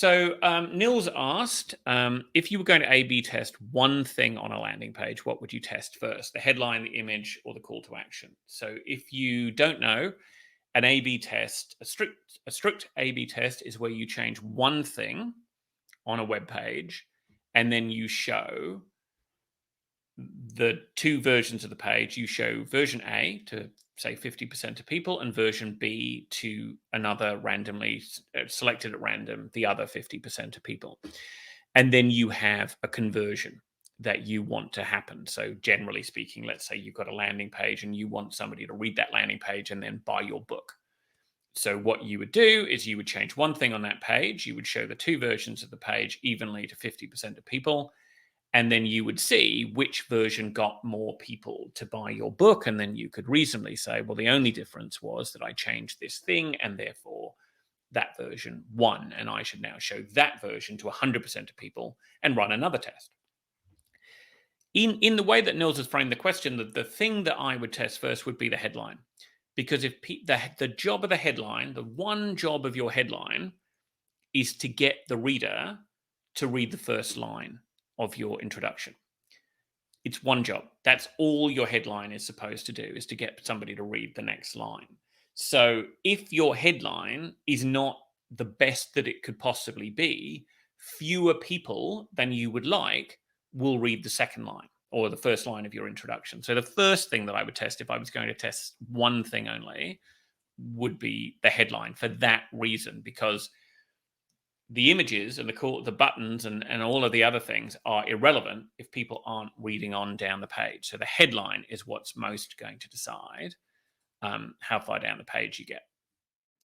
So Nils asked, if you were going to A/B test one thing on a landing page, what would you test first? The headline, the image, or the call to action? So if you don't know, an A/B test, a strict A/B test is where you change one thing on a web page, and then you show the two versions of the page. You show version A to say 50% of people, and version B to another randomly selected at random, the other 50% of people. And then you have a conversion that you want to happen. So generally speaking, let's say you've got a landing page and you want somebody to read that landing page and then buy your book. So what you would do is you would change one thing on that page. You would show the two versions of the page evenly to 50% of people. And then you would see which version got more people to buy your book. And then you could reasonably say, well, the only difference was that I changed this thing, and therefore that version won. And I should now show that version to 100% of people and run another test. In the way that Nils has framed the question, the thing that I would test first would be the headline. Because if the job of the headline, the one job of your headline is to get the reader to read the first line of your introduction. It's one job. That's all your headline is supposed to do, is to get somebody to read the next line. So if your headline is not the best that it could possibly be, fewer people than you would like will read the second line or the first line of your introduction. So the first thing that I would test, if I was going to test one thing only, would be the headline, for that reason, because the images and the buttons and all of the other things are irrelevant if people aren't reading on down the page. So the headline is what's most going to decide how far down the page you get.